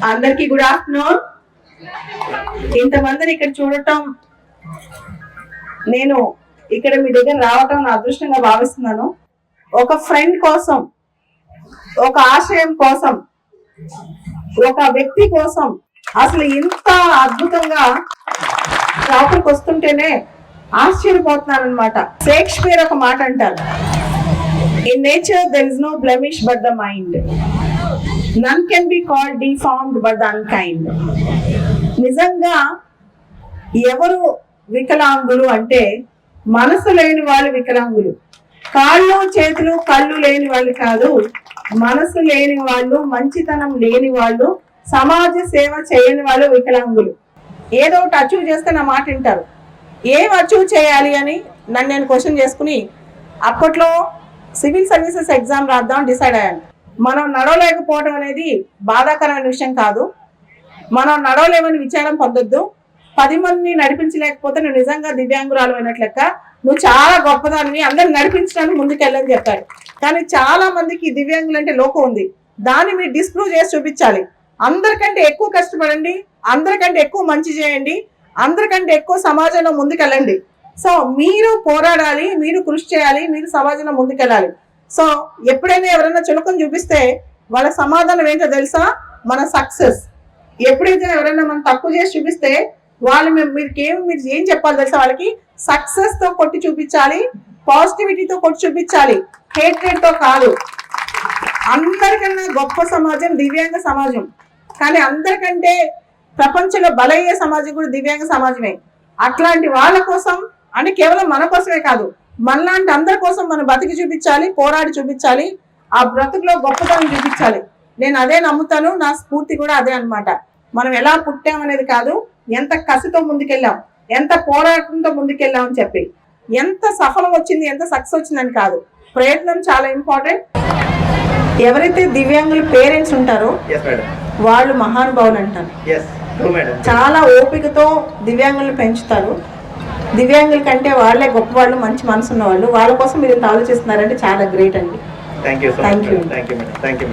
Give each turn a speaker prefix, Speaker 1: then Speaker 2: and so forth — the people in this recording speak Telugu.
Speaker 1: అందరికి గుడ్ ఆఫ్టర్నూన్. ఇంతమందిని ఇక్కడ చూడటం, నేను ఇక్కడ మీ దగ్గర రావటం నా అదృష్టంగా భావిస్తున్నాను. ఒక ఫ్రెండ్ కోసం, ఒక ఆశయం కోసం, ఒక వ్యక్తి కోసం అసలు ఇంత అద్భుతంగా లోపలికి వస్తుంటేనే ఆశ్చర్యపోతున్నాను అనమాట. షేక్స్పియర్ ఒక మాట అంటారు, in nature there is no blemish but the mind, none can be called deformed but the unkind. నిజంగా ఎవరు వికలాంగులు అంటే మనసు లేని వాళ్ళు వికలాంగులు. కాళ్ళు చేతులు కళ్ళు లేని వాళ్ళు కాదు, మనసు లేని వాళ్ళు, మంచితనం లేని వాళ్ళు, సమాజ సేవ చేయని వాళ్ళు వికలాంగులు. ఏదో ఒకటి అచీవ్ చేస్తే నా మాట వింటారు. ఏం అచీవ్ చేయాలి అని నన్ను నేను క్వశ్చన్ చేసుకుని అప్పట్లో సివిల్ సర్వీసెస్ ఎగ్జామ్ రాద్దాం డిసైడ్ అయ్యాను. మనం నడవలేకపోవడం అనేది బాధాకరమైన విషయం కాదు. మనం నడవలేమని విచారం పొందొద్దు. 10 మందిని నడిపించలేకపోతే నువ్వు నిజంగా దివ్యాంగురాలు అయినట్లు లెక్క, నువ్వు చాలా గొప్పదాన్ని, అందరిని నడిపించడానికి ముందుకెళ్ళని చెప్పారు. కానీ చాలా మందికి దివ్యాంగులు అంటే లోకం ఉంది. దాన్ని మీరు డిస్ప్రూవ్ చేసి చూపించాలి. అందరికంటే ఎక్కువ కష్టపడండి, అందరికంటే ఎక్కువ మంచి చేయండి, అందరికంటే ఎక్కువ సమాజంలో ముందుకెళ్ళండి. సో మీరు పోరాడాలి, మీరు కృషి చేయాలి, మీరు సమాజంలో ముందుకెళ్ళాలి. సో ఎప్పుడైనా ఎవరైనా చులకం చూపిస్తే వాళ్ళ సమాధానం ఏంటో తెలుసా? మన సక్సెస్. ఎప్పుడైతే ఎవరైనా మనం తక్కువ చేసి చూపిస్తే వాళ్ళు మీరు ఏం చెప్పాలి తెలుసా? వాళ్ళకి సక్సెస్ తో కొట్టి చూపించాలి, పాజిటివిటీతో కొట్టి చూపించాలి, హేట్రేట్ తో కాదు. అందరికన్నా గొప్ప సమాజం దివ్యాంగ సమాజం. కానీ అందరికంటే ప్రపంచంలో బలయ్యే సమాజం కూడా దివ్యాంగ సమాజమే. అట్లాంటి వాళ్ళ కోసం అంటే కేవలం మన కోసమే కాదు, మనలాంటి అందరి కోసం మనం బతికి చూపించాలి, పోరాడి చూపించాలి, ఆ బ్రతుకులో గొప్పతనం చూపించాలి. నేను అదే నమ్ముతాను. నా స్ఫూర్తి కూడా అదే అన్నమాట. మనం ఎలా పుట్టామనేది కాదు, ఎంత కసితో ముందుకెళ్ళాం, ఎంత పోరాటంతో ముందుకెళ్ళాం అని చెప్పి, ఎంత సఫలం వచ్చింది, ఎంత సక్సెస్ వచ్చిందని కాదు. ప్రయత్నం చాలా ఇంపార్టెంట్. ఎవరైతే దివ్యాంగుల పేరెంట్స్ ఉంటారో వాళ్ళు మహానుభావులు అంటారు. చాలా ఓపికతో దివ్యాంగులను పెంచుతారు. దివ్యాంగుల కంటే వాళ్ళే గొప్ప వాళ్ళు, మంచి మనసు ఉన్న వాళ్ళు. వాళ్ళ కోసం మీరు ఇంత ఆలోచిస్తున్నారంటే చాలా గ్రేట్ అండి.
Speaker 2: Thank you.